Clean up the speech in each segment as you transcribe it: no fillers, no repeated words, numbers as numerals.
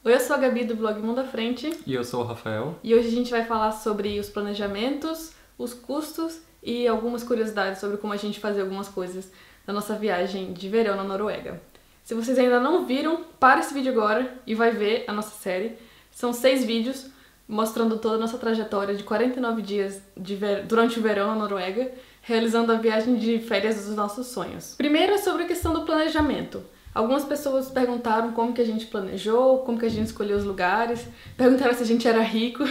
Oi, eu sou a Gabi do blog Mundo à Frente E eu sou o Rafael. e hoje a gente vai falar sobre os planejamentos, os custos e algumas curiosidades sobre como a gente fazia algumas coisas na nossa viagem de verão na Noruega. Se vocês ainda não viram, para esse vídeo agora e vai ver a nossa série. São 6 vídeos mostrando toda a nossa trajetória de 49 dias durante o verão na Noruega, realizando a viagem de férias dos nossos sonhos. Primeiro é sobre a questão do planejamento. Algumas pessoas perguntaram como que a gente planejou, como que a gente escolheu os lugares, perguntaram se a gente era rico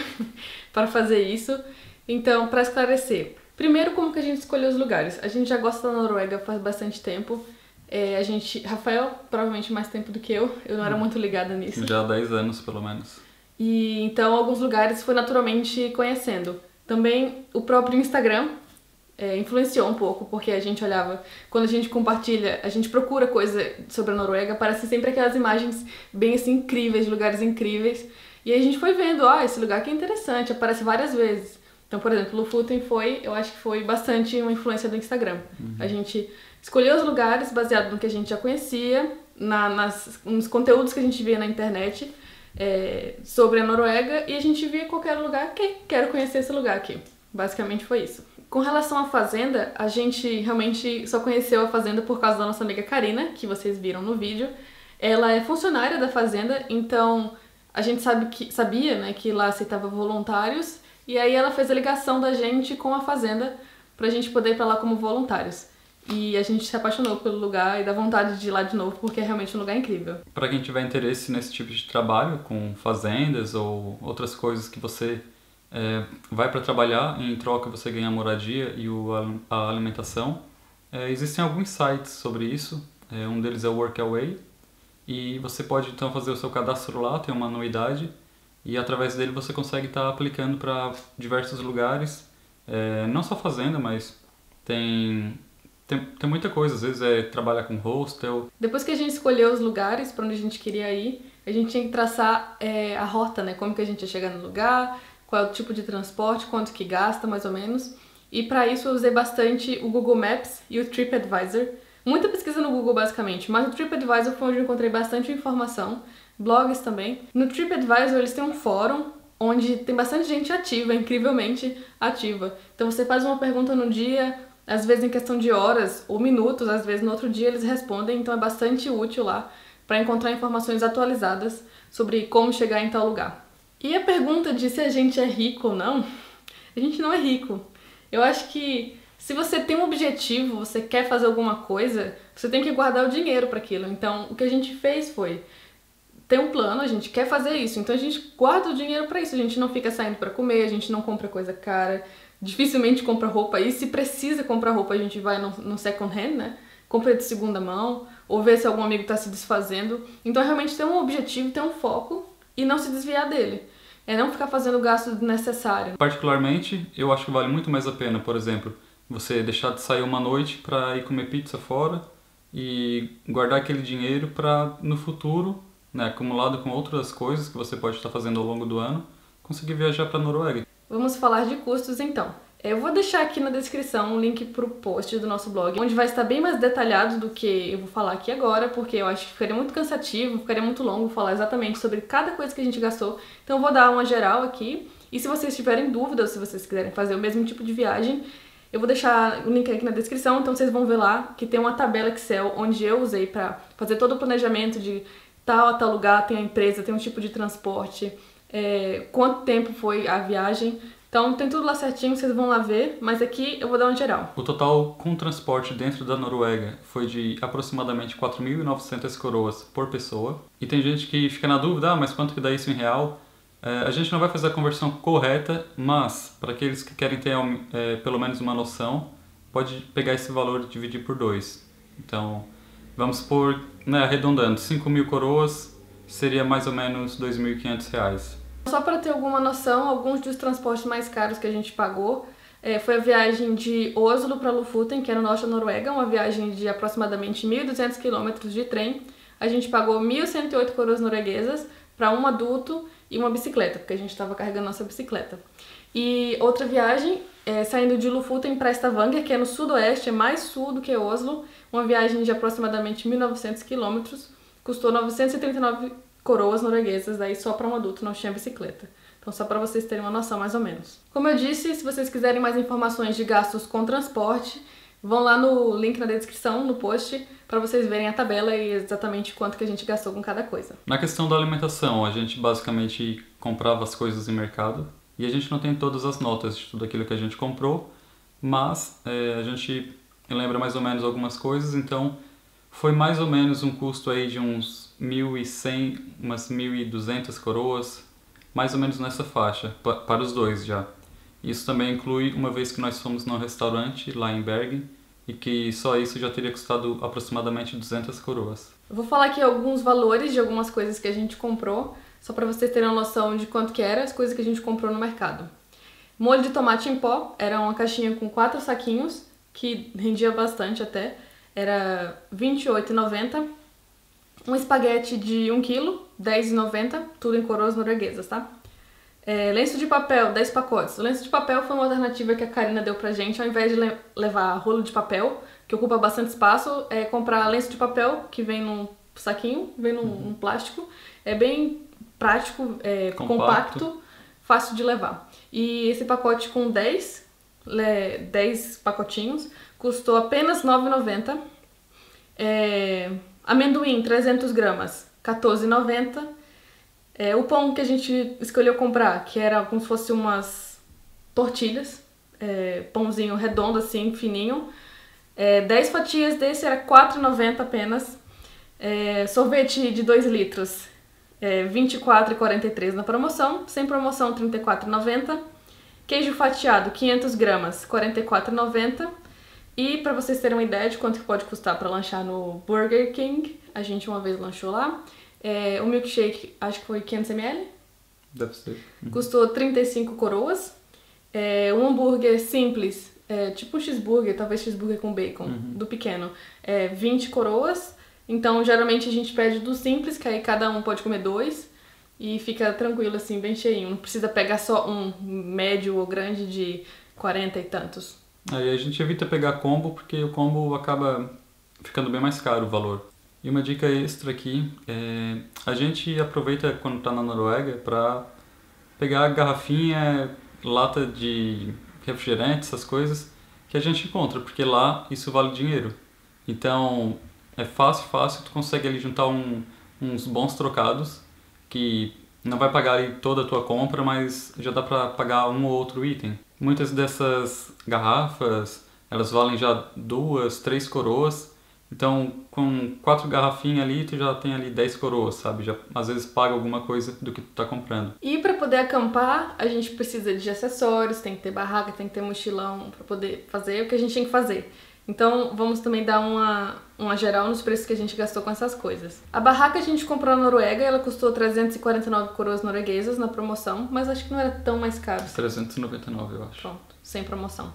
para fazer isso. Então, para esclarecer, primeiro como que a gente escolheu os lugares. A gente já gosta da Noruega faz bastante tempo. Rafael, provavelmente mais tempo do que eu não era muito ligada nisso. Já há 10 anos, pelo menos. E então alguns lugares foi naturalmente conhecendo. Também o próprio Instagram influenciou um pouco, porque a gente olhava, quando a gente compartilha, a gente procura coisa sobre a Noruega, aparecem sempre aquelas imagens bem assim incríveis, de lugares incríveis. E aí a gente foi vendo, esse lugar aqui é interessante, aparece várias vezes. Então, por exemplo, Lofoten eu acho que foi bastante uma influência do Instagram. A gente escolheu os lugares baseado no que a gente já conhecia, nos conteúdos que a gente via na internet sobre a Noruega, e a gente via qualquer lugar aqui, quero conhecer esse lugar aqui. Basicamente foi isso. Com relação à fazenda, a gente realmente só conheceu a fazenda por causa da nossa amiga Karina, que vocês viram no vídeo. Ela é funcionária da fazenda, então a gente sabia, né, que lá aceitava voluntários, e aí ela fez a ligação da gente com a fazenda pra gente poder ir pra lá como voluntários. E a gente se apaixonou pelo lugar e dá vontade de ir lá de novo, porque é realmente um lugar incrível. Para quem tiver interesse nesse tipo de trabalho, com fazendas ou outras coisas que você vai para trabalhar, em troca você ganha a moradia e a alimentação, existem alguns sites sobre isso. Um deles é o Workaway, e você pode então fazer o seu cadastro lá, tem uma anuidade, e através dele você consegue estar aplicando para diversos lugares, não só fazenda, mas tem muita coisa, às vezes trabalhar com hostel. Depois que a gente escolheu os lugares para onde a gente queria ir, a gente tinha que traçar a rota, né? Como que a gente ia chegar no lugar, qual é o tipo de transporte, quanto que gasta, mais ou menos. E para isso eu usei bastante o Google Maps e o TripAdvisor. Muita pesquisa no Google, basicamente, mas o TripAdvisor foi onde eu encontrei bastante informação, blogs também. No TripAdvisor eles têm um fórum onde tem bastante gente ativa, incrivelmente ativa. Então você faz uma pergunta no dia, às vezes em questão de horas ou minutos, às vezes no outro dia eles respondem, então é bastante útil lá para encontrar informações atualizadas sobre como chegar em tal lugar. E a pergunta de se a gente é rico ou não, a gente não é rico. Eu acho que se você tem um objetivo, você quer fazer alguma coisa, você tem que guardar o dinheiro para aquilo. Então o que a gente fez foi ter um plano, a gente quer fazer isso, então a gente guarda o dinheiro para isso, a gente não fica saindo para comer, a gente não compra coisa cara, dificilmente compra roupa, e se precisa comprar roupa a gente vai no second hand, né? Compra de segunda mão, ou vê se algum amigo está se desfazendo. Então realmente ter um objetivo, ter um foco e não se desviar dele. Não ficar fazendo gasto desnecessário. Particularmente, eu acho que vale muito mais a pena, por exemplo, você deixar de sair uma noite para ir comer pizza fora e guardar aquele dinheiro para no futuro, né, acumulado com outras coisas que você pode estar fazendo ao longo do ano, conseguir viajar para a Noruega. Vamos falar de custos então. Eu vou deixar aqui na descrição um link pro post do nosso blog, onde vai estar bem mais detalhado do que eu vou falar aqui agora, porque eu acho que ficaria muito cansativo, ficaria muito longo falar exatamente sobre cada coisa que a gente gastou. Então eu vou dar uma geral aqui, e se vocês tiverem dúvida ou se vocês quiserem fazer o mesmo tipo de viagem, eu vou deixar o link aqui na descrição, então vocês vão ver lá que tem uma tabela Excel onde eu usei para fazer todo o planejamento de tal a tal lugar, tem a empresa, tem um tipo de transporte, quanto tempo foi a viagem. Então tem tudo lá certinho, vocês vão lá ver, mas aqui eu vou dar uma geral. O total com transporte dentro da Noruega foi de aproximadamente 4.900 coroas por pessoa. E tem gente que fica na dúvida, mas quanto que dá isso em real? A gente não vai fazer a conversão correta, mas para aqueles que querem ter pelo menos uma noção, pode pegar esse valor e dividir por 2. Então, vamos por, arredondando, 5.000 coroas seria mais ou menos R$2.500. Só para ter alguma noção, alguns dos transportes mais caros que a gente pagou foi a viagem de Oslo para Lofoten, que é no norte da Noruega, uma viagem de aproximadamente 1.200 km de trem. A gente pagou 1.108 coroas norueguesas para um adulto e uma bicicleta, porque a gente estava carregando nossa bicicleta. E outra viagem, saindo de Lofoten para Stavanger, que é no sudoeste, é mais sul do que Oslo, uma viagem de aproximadamente 1.900 km, custou 939 coroas norueguesas, aí só para um adulto, não tinha bicicleta. Então, só para vocês terem uma noção mais ou menos. Como eu disse, se vocês quiserem mais informações de gastos com transporte, vão lá no link na descrição, no post, para vocês verem a tabela e exatamente quanto que a gente gastou com cada coisa. Na questão da alimentação, a gente basicamente comprava as coisas em mercado e a gente não tem todas as notas de tudo aquilo que a gente comprou, mas a gente lembra mais ou menos algumas coisas, então foi mais ou menos um custo aí de uns 1.100, umas 1.200 coroas, mais ou menos nessa faixa, para os dois já. Isso também inclui uma vez que nós fomos num restaurante lá em Bergen, e que só isso já teria custado aproximadamente 200 coroas. Eu vou falar aqui alguns valores de algumas coisas que a gente comprou, só para vocês terem uma noção de quanto que era as coisas que a gente comprou no mercado. Molho de tomate em pó, era uma caixinha com 4 saquinhos, que rendia bastante até, era R$ 28,90. Um espaguete de 1 kg, R$ 10,90, tudo em coroas norueguesas, tá? Lenço de papel, 10 pacotes. O lenço de papel foi uma alternativa que a Karina deu pra gente, ao invés de levar rolo de papel, que ocupa bastante espaço, comprar lenço de papel, que vem num saquinho, vem num plástico. É bem prático, compacto, fácil de levar. E esse pacote com 10 pacotinhos, custou apenas R$ 9,90. Amendoim, 300 gramas, R$ 14,90. O pão que a gente escolheu comprar, que era como se fosse umas tortilhas, pãozinho redondo assim, fininho. 10 fatias desse era R$ 4,90 apenas. Sorvete de 2 litros, R$ 24,43 na promoção. Sem promoção, R$ 34,90. Queijo fatiado, 500 gramas, R$ 44,90. E para vocês terem uma ideia de quanto que pode custar para lanchar no Burger King, a gente uma vez lanchou lá. O milkshake, acho que foi 500 ml. Deve ser. Custou 35 coroas. Um hambúrguer simples, tipo um cheeseburger, talvez cheeseburger com bacon, do pequeno, 20 coroas. Então, geralmente a gente pede do simples, que aí cada um pode comer 2 e fica tranquilo, assim, bem cheinho. Não precisa pegar só um médio ou grande de 40 e tantos. Aí a gente evita pegar combo, porque o combo acaba ficando bem mais caro o valor. E uma dica extra aqui, a gente aproveita quando está na Noruega para pegar garrafinha, lata de refrigerante, essas coisas que a gente encontra, porque lá isso vale dinheiro. Então é fácil, tu consegue ali juntar uns bons trocados que não vai pagar ali toda a tua compra, mas já dá para pagar um ou outro item. Muitas dessas garrafas, elas valem já 2, 3 coroas. Então, com 4 garrafinhas ali, tu já tem ali 10 coroas, sabe? Já às vezes paga alguma coisa do que tu tá comprando. E para poder acampar, a gente precisa de acessórios, tem que ter barraca, tem que ter mochilão para poder fazer o que a gente tem que fazer. Então, vamos também dar uma geral nos preços que a gente gastou com essas coisas. A barraca a gente comprou na Noruega, ela custou 349 coroas norueguesas na promoção, mas acho que não era tão mais caro. 399, eu acho. Pronto, sem promoção.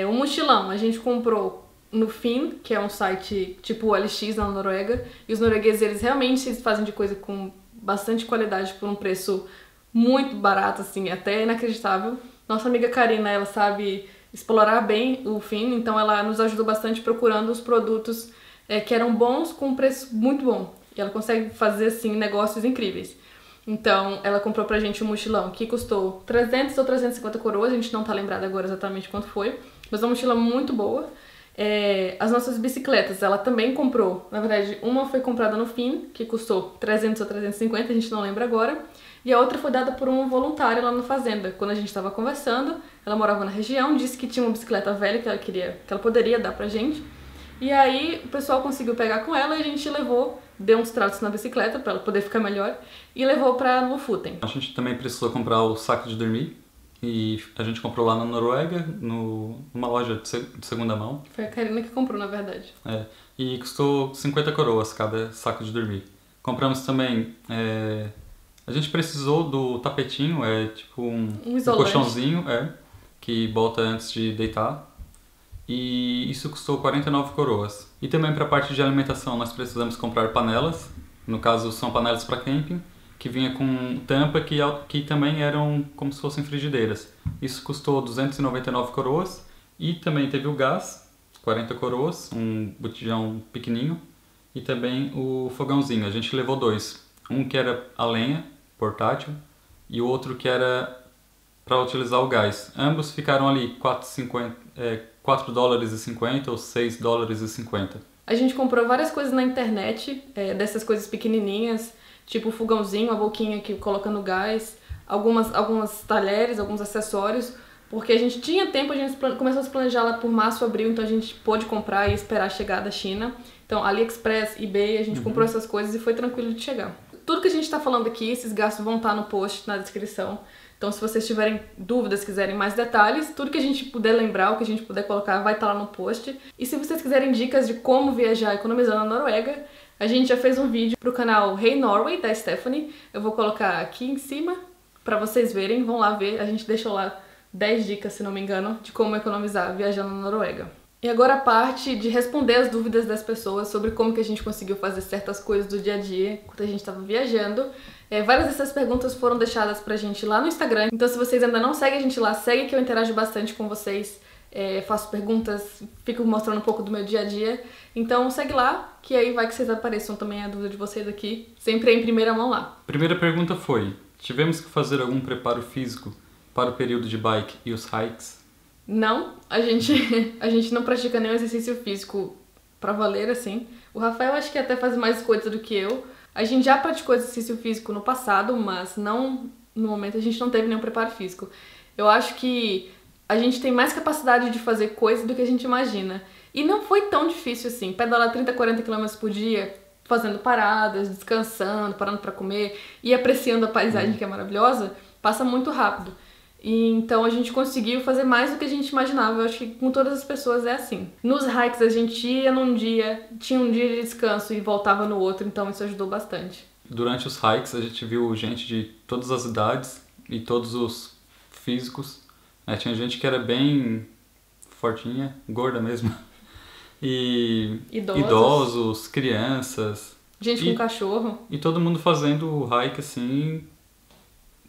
O mochilão a gente comprou no Finn, que é um site tipo o LX na Noruega, e os noruegueses, eles realmente fazem de coisa com bastante qualidade por um preço muito barato, assim, até inacreditável. Nossa amiga Karina, ela sabe explorar bem o Finn, então ela nos ajudou bastante procurando os produtos que eram bons com um preço muito bom. E ela consegue fazer, assim, negócios incríveis. Então, ela comprou pra gente um mochilão que custou 300 ou 350 coroas, a gente não tá lembrada agora exatamente quanto foi, mas é uma mochila muito boa. As nossas bicicletas, ela também comprou, na verdade, uma foi comprada no Finn, que custou 300 ou 350, a gente não lembra agora, e a outra foi dada por uma voluntária lá na fazenda. Quando a gente estava conversando, ela morava na região, disse que tinha uma bicicleta velha que ela poderia dar pra gente, e aí o pessoal conseguiu pegar com ela e a gente levou, deu uns tratos na bicicleta pra ela poder ficar melhor, e levou pra Lofoten. A gente também precisou comprar o saco de dormir. E a gente comprou lá na Noruega, numa loja de segunda mão. Foi a Karina que comprou, na verdade. E custou 50 coroas cada saco de dormir. Compramos também... a gente precisou do tapetinho, tipo um colchãozinho, que bota antes de deitar. E isso custou 49 coroas. E também para a parte de alimentação nós precisamos comprar panelas. No caso são panelas para camping, que vinha com tampa que também eram como se fossem frigideiras. Isso custou 299 coroas. E também teve o gás, 40 coroas, um botijão pequenininho. E também o fogãozinho, a gente levou 2. Um que era a lenha, portátil, e o outro que era para utilizar o gás. Ambos ficaram ali $4,50 ou $6,50. A gente comprou várias coisas na internet, dessas coisas pequenininhas, tipo o fogãozinho, a boquinha que coloca no gás, algumas talheres, alguns acessórios, porque a gente tinha tempo, a gente começou a se planejar lá por março, abril, então a gente pôde comprar e esperar chegar da China. Então, AliExpress, eBay, a gente comprou essas coisas e foi tranquilo de chegar. Tudo que a gente está falando aqui, esses gastos vão estar no post, na descrição. Então, se vocês tiverem dúvidas, quiserem mais detalhes, tudo que a gente puder lembrar, o que a gente puder colocar, vai estar lá no post. E se vocês quiserem dicas de como viajar economizando na Noruega, a gente já fez um vídeo pro canal Hey Norway, da Stephanie. Eu vou colocar aqui em cima para vocês verem, vão lá ver. A gente deixou lá 10 dicas, se não me engano, de como economizar viajando na Noruega. E agora a parte de responder as dúvidas das pessoas sobre como que a gente conseguiu fazer certas coisas do dia a dia enquanto a gente estava viajando. Várias dessas perguntas foram deixadas pra gente lá no Instagram, então se vocês ainda não seguem a gente lá, segue que eu interajo bastante com vocês, faço perguntas, fico mostrando um pouco do meu dia a dia. Então segue lá, que aí vai que vocês apareçam também a dúvida de vocês aqui, sempre em primeira mão lá. Primeira pergunta foi: tivemos que fazer algum preparo físico para o período de bike e os hikes? Não, a gente não pratica nenhum exercício físico pra valer, assim. O Rafael acho que até faz mais coisa do que eu. A gente já praticou exercício físico no passado, mas não no momento a gente não teve nenhum preparo físico. Eu acho que a gente tem mais capacidade de fazer coisas do que a gente imagina. E não foi tão difícil assim, pedalar 30, 40 km por dia, fazendo paradas, descansando, parando pra comer e apreciando a paisagem que é maravilhosa, passa muito rápido. E então a gente conseguiu fazer mais do que a gente imaginava. Eu acho que com todas as pessoas é assim. Nos hikes a gente ia num dia, tinha um dia de descanso e voltava no outro, então isso ajudou bastante. Durante os hikes a gente viu gente de todas as idades e todos os físicos. Tinha gente que era bem fortinha, gorda mesmo. E idosos, crianças. Gente com cachorro. E todo mundo fazendo o hike assim,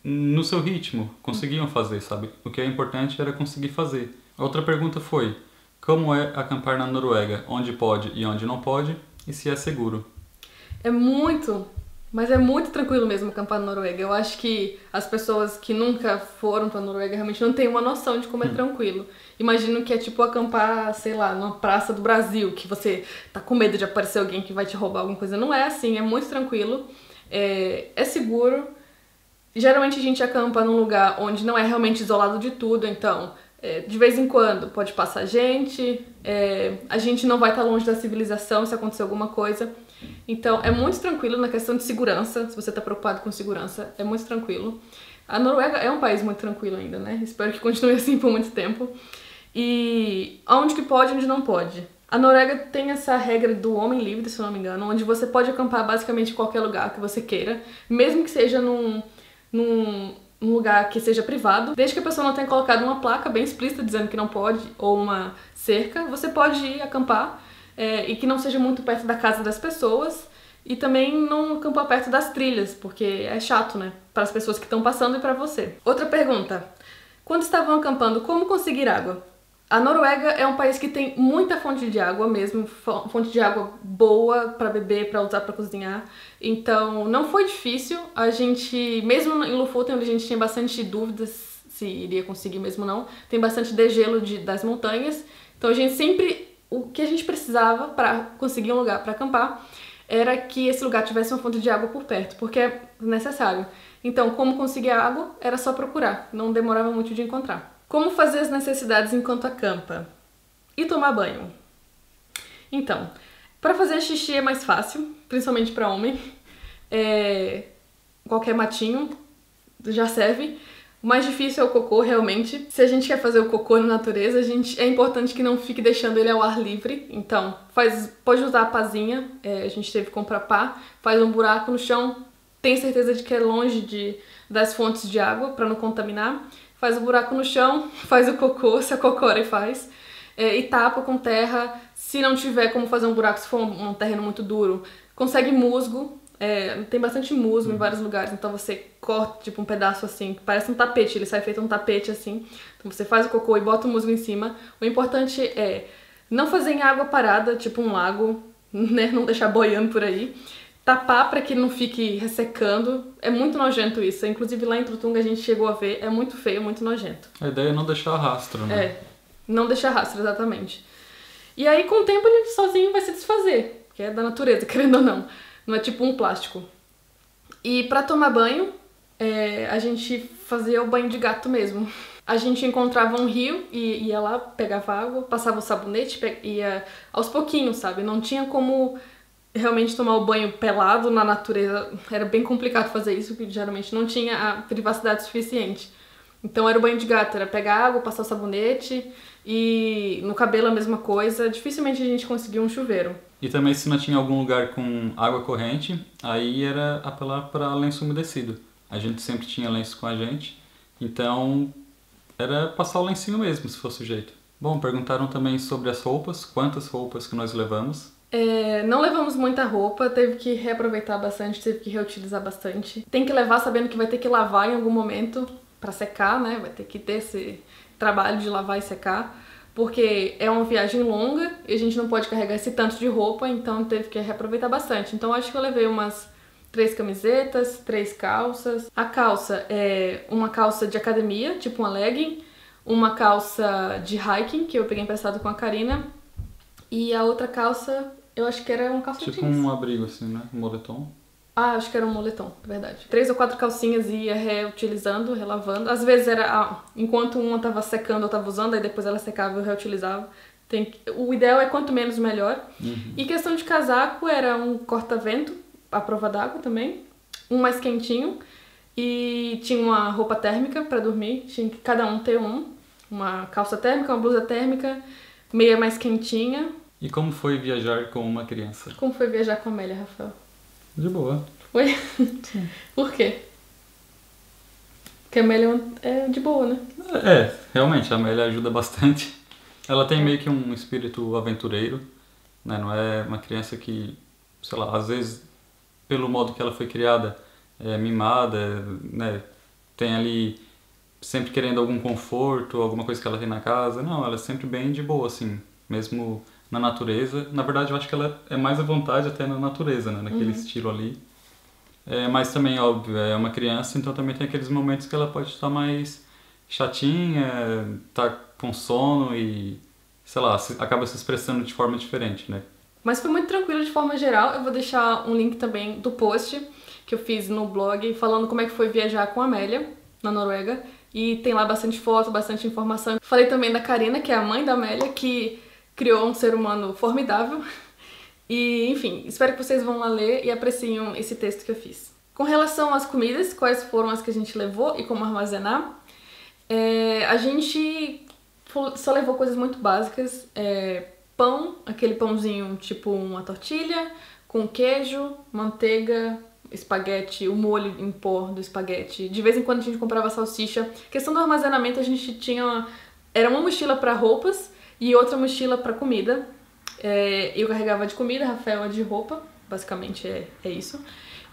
no seu ritmo, conseguiam fazer, sabe? O que é importante era conseguir fazer. Outra pergunta foi: como é acampar na Noruega? Onde pode e onde não pode? E se é seguro? Mas é muito tranquilo mesmo acampar na Noruega. Eu acho que as pessoas que nunca foram pra Noruega realmente não têm uma noção de como é tranquilo. Imagino que é tipo acampar, sei lá, numa praça do Brasil, que você tá com medo de aparecer alguém que vai te roubar alguma coisa. Não é assim, é muito tranquilo, é seguro. Geralmente a gente acampa num lugar onde não é realmente isolado de tudo, então de vez em quando pode passar gente, a gente não vai estar longe da civilização se acontecer alguma coisa. Então é muito tranquilo na questão de segurança, se você está preocupado com segurança, é muito tranquilo. A Noruega é um país muito tranquilo ainda, né? Espero que continue assim por muito tempo. E onde que pode e onde não pode. A Noruega tem essa regra do homem livre, se eu não me engano, onde você pode acampar basicamente em qualquer lugar que você queira, mesmo que seja num lugar que seja privado, desde que a pessoa não tenha colocado uma placa bem explícita dizendo que não pode, ou uma cerca, você pode ir acampar, e que não seja muito perto da casa das pessoas, e também não acampar perto das trilhas, porque é chato, né, para as pessoas que estão passando e para você. Outra pergunta: quando estavam acampando, como conseguir água? A Noruega é um país que tem muita fonte de água mesmo, fonte de água boa para beber, para usar para cozinhar. Então não foi difícil. A gente, mesmo em Lofoten, onde a gente tinha bastante dúvidas se iria conseguir mesmo ou não, tem bastante degelo das montanhas. Então a gente sempre, o que a gente precisava para conseguir um lugar para acampar era que esse lugar tivesse uma fonte de água por perto, porque é necessário. Então como conseguir água era só procurar, não demorava muito de encontrar. Como fazer as necessidades enquanto acampa? E tomar banho? Então, para fazer xixi é mais fácil, principalmente para homem. Qualquer matinho já serve. O mais difícil é o cocô, realmente. Se a gente quer fazer o cocô na natureza, é importante que não fique deixando ele ao ar livre. Então, pode usar a pazinha, a gente teve que comprar pá, faz um buraco no chão, tem certeza de que é longe das fontes de água para não contaminar. Faz o buraco no chão, faz o cocô, se a cocora faz, e tapa com terra. Se não tiver como fazer um buraco, se for um terreno muito duro, consegue musgo. Tem bastante musgo em vários lugares, então você corta tipo um pedaço assim, que parece um tapete, ele sai feito um tapete assim. Então você faz o cocô e bota o musgo em cima. O importante é não fazer em água parada, tipo um lago, né? Não deixar boiando por aí. tapar para que não fique ressecando. É muito nojento isso. Inclusive lá em Trutunga a gente chegou a ver, é muito feio, muito nojento. A ideia é não deixar rastro, né? É, não deixar rastro, exatamente. E aí com o tempo ele sozinho vai se desfazer, que é da natureza, querendo ou não. Não é tipo um plástico. E pra tomar banho, a gente fazia o banho de gato mesmo. A gente encontrava um rio e ia lá, pegava água, passava o sabonete, ia aos pouquinhos, sabe? Não tinha como realmente tomar o banho pelado na natureza. Era bem complicado fazer isso, porque geralmente não tinha a privacidade suficiente. Então era o banho de gato, era pegar água, passar o sabonete e no cabelo a mesma coisa. Dificilmente a gente conseguia um chuveiro. E também se não tinha algum lugar com água corrente, aí era apelar para lenço umedecido. A gente sempre tinha lenço com a gente, então era passar o lencinho mesmo, se fosse o jeito. Bom, perguntaram também sobre as roupas, quantas roupas que nós levamos. Não levamos muita roupa, teve que reaproveitar bastante, teve que reutilizar bastante. Tem que levar sabendo que vai ter que lavar em algum momento para secar, né? Vai ter que ter esse trabalho de lavar e secar, porque é uma viagem longa e a gente não pode carregar esse tanto de roupa, então teve que reaproveitar bastante. Então acho que eu levei umas 3 camisetas, 3 calças. A calça é uma calça de academia, tipo uma legging, uma calça de hiking, que eu peguei emprestado com a Karina, e a outra calça, eu acho que era uma calça Tipo jeans. um abrigo assim, né? Um moletom. Ah, acho que era um moletom, verdade. 3 ou 4 calcinhas e ia reutilizando, relavando. Às vezes era, enquanto uma tava secando, eu tava usando, aí depois ela secava e eu reutilizava. O ideal é quanto menos melhor. Uhum. E questão de casaco, era um corta-vento, à prova d'água também, um mais quentinho, e tinha uma roupa térmica pra dormir, tinha que cada um ter uma calça térmica, uma blusa térmica, meia mais quentinha. E como foi viajar com uma criança? Como foi viajar com a Amélia, Rafael? De boa. Foi? Sim. Por quê? Porque a Amélia é de boa, né? Realmente, a Amélia ajuda bastante. Ela tem meio que um espírito aventureiro, né? Não é uma criança que, sei lá, às vezes, pelo modo que ela foi criada, é mimada, né? Tem ali sempre querendo algum conforto, alguma coisa que ela tem na casa. Não, ela é sempre bem de boa, assim, mesmo na natureza. Na verdade, eu acho que ela é mais à vontade até na natureza, né? Naquele estilo ali. Mas também, óbvio, é uma criança, então também tem aqueles momentos que ela pode estar mais chatinha, tá com sono e, sei lá, acaba se expressando de forma diferente, né? Mas foi muito tranquilo de forma geral. Eu vou deixar um link também do post que eu fiz no blog falando como é que foi viajar com a Amélia na Noruega. E tem lá bastante foto, bastante informação. Falei também da Karina, que é a mãe da Amélia, que criou um ser humano formidável. E, enfim, espero que vocês vão lá ler e apreciem esse texto que eu fiz. Com relação às comidas, quais foram as que a gente levou e como armazenar, a gente só levou coisas muito básicas. Pão, aquele pãozinho tipo uma tortilha, com queijo, manteiga, espaguete, o molho em pó do espaguete. De vez em quando a gente comprava salsicha. Questão do armazenamento, a gente tinha... Era uma mochila para roupas e outra mochila para comida. Eu carregava de comida, Rafael de roupa, basicamente é isso.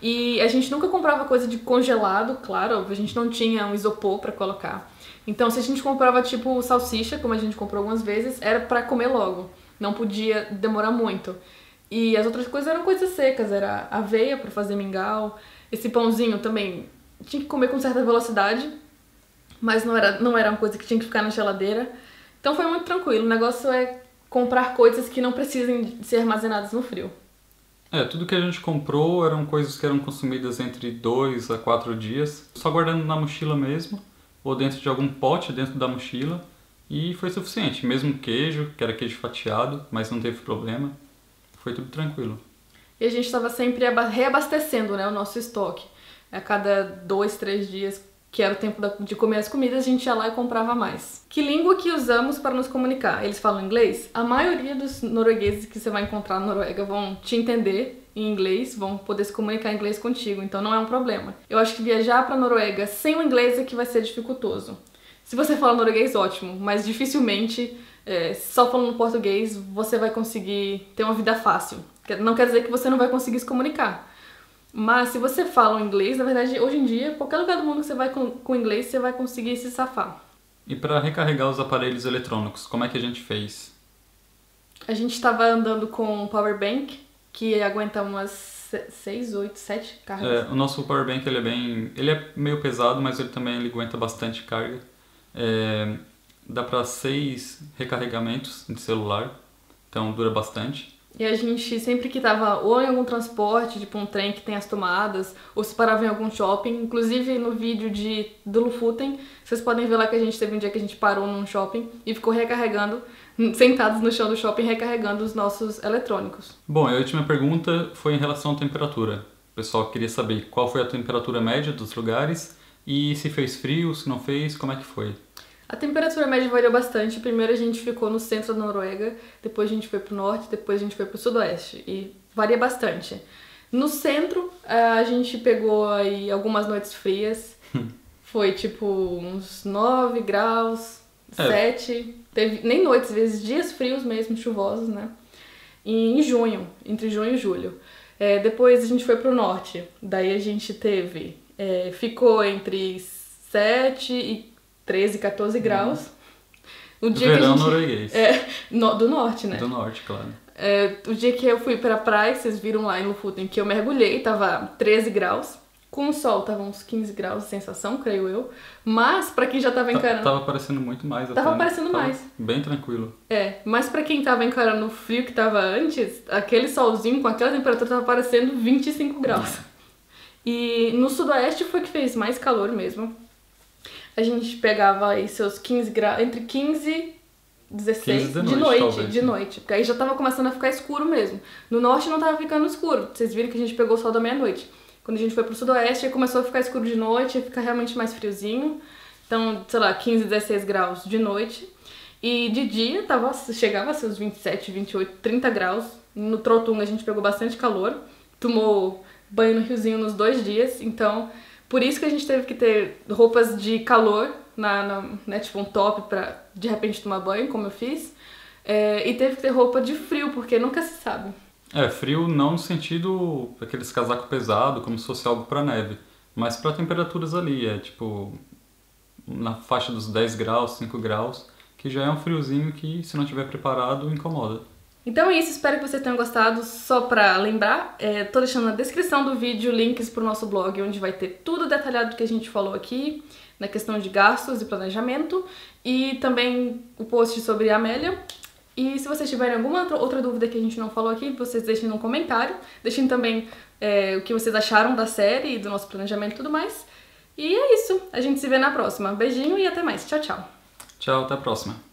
E a gente nunca comprava coisa de congelado, claro, a gente não tinha um isopor pra colocar. Então se a gente comprava tipo salsicha, como a gente comprou algumas vezes, era pra comer logo, não podia demorar muito. E as outras coisas eram coisas secas, era aveia pra fazer mingau, esse pãozinho também tinha que comer com certa velocidade, mas não era uma coisa que tinha que ficar na geladeira. Então foi muito tranquilo, o negócio é comprar coisas que não precisem ser armazenadas no frio. Tudo que a gente comprou eram coisas que eram consumidas entre 2 a 4 dias, só guardando na mochila mesmo, ou dentro de algum pote dentro da mochila, e foi suficiente. Mesmo queijo, que era queijo fatiado, mas não teve problema, foi tudo tranquilo. E a gente estava sempre reabastecendo, né, o nosso estoque. A cada 2, 3 dias, que era o tempo de comer as comidas, a gente ia lá e comprava mais. Que língua que usamos para nos comunicar? Eles falam inglês? A maioria dos noruegueses que você vai encontrar na Noruega vão te entender em inglês, vão poder se comunicar em inglês contigo, então não é um problema. Eu acho que viajar para a Noruega sem o inglês é que vai ser dificultoso. Se você fala norueguês, ótimo, mas dificilmente, só falando português, você vai conseguir ter uma vida fácil. Não quer dizer que você não vai conseguir se comunicar. Mas se você fala o inglês, na verdade, hoje em dia, qualquer lugar do mundo que você vai com inglês, você vai conseguir se safar. E para recarregar os aparelhos eletrônicos, como é que a gente fez? A gente estava andando com um power bank, que aguenta umas 6, 8, 7 cargas. O nosso powerbank ele é meio pesado, mas ele também aguenta bastante carga. Dá para 6 recarregamentos de celular, então dura bastante. E a gente sempre que tava ou em algum transporte, tipo um trem que tem as tomadas, ou se parava em algum shopping, inclusive no vídeo do Lofoten, vocês podem ver lá que a gente teve um dia que a gente parou num shopping e ficou recarregando, sentados no chão do shopping, recarregando os nossos eletrônicos. Bom, a última pergunta foi em relação à temperatura. O pessoal queria saber qual foi a temperatura média dos lugares e se fez frio, se não fez, como é que foi? A temperatura média variou bastante. Primeiro a gente ficou no centro da Noruega, depois a gente foi pro norte, depois a gente foi pro sudoeste. E varia bastante. No centro, a gente pegou aí algumas noites frias. Foi tipo uns 9 graus, 7. Teve nem noites, às vezes dias frios mesmo, chuvosos, né? E em junho, entre junho e julho. Depois a gente foi pro norte. Daí a gente ficou entre 7 e 13, 14 graus. O dia Verão que norueguês. Do norte, né? Do norte, claro. O dia que eu fui pra praia, vocês viram lá em Lofoten, que eu mergulhei, tava 13 graus. Com o sol, tava uns 15 graus de sensação, creio eu. Mas pra quem já tava encarando... Tava parecendo muito mais. Tava parecendo mais. Bem tranquilo. Mas pra quem tava encarando o frio que tava antes, aquele solzinho com aquela temperatura tava parecendo 25 graus. E no sudoeste foi que fez mais calor mesmo. A gente pegava aí seus 15 graus, entre 15 e 16 de noite, porque aí já tava começando a ficar escuro mesmo. No norte não tava ficando escuro, vocês viram que a gente pegou o sol da meia-noite. Quando a gente foi pro sudoeste, aí começou a ficar escuro de noite, ia ficar realmente mais friozinho. Então, sei lá, 15, 16 graus de noite. E de dia chegava a seus 27, 28, 30 graus. No Trotunga a gente pegou bastante calor, tomou banho no riozinho nos 2 dias, então... Por isso que a gente teve que ter roupas de calor, né, tipo um top pra de repente tomar banho, como eu fiz. E teve que ter roupa de frio, porque nunca se sabe. Frio não no sentido aqueles casaco pesado, como se fosse algo pra neve, mas pra temperaturas ali, tipo na faixa dos 10 graus, 5 graus, que já é um friozinho que se não tiver preparado incomoda. Então é isso, espero que vocês tenham gostado. Só pra lembrar, tô deixando na descrição do vídeo links pro nosso blog, onde vai ter tudo detalhado do que a gente falou aqui, na questão de gastos e planejamento, e também o post sobre a Amélia. E se vocês tiverem alguma outra dúvida que a gente não falou aqui, vocês deixem no comentário. Deixem também o que vocês acharam da série e do nosso planejamento e tudo mais. E é isso, a gente se vê na próxima. Beijinho e até mais. Tchau, tchau. Tchau, até a próxima.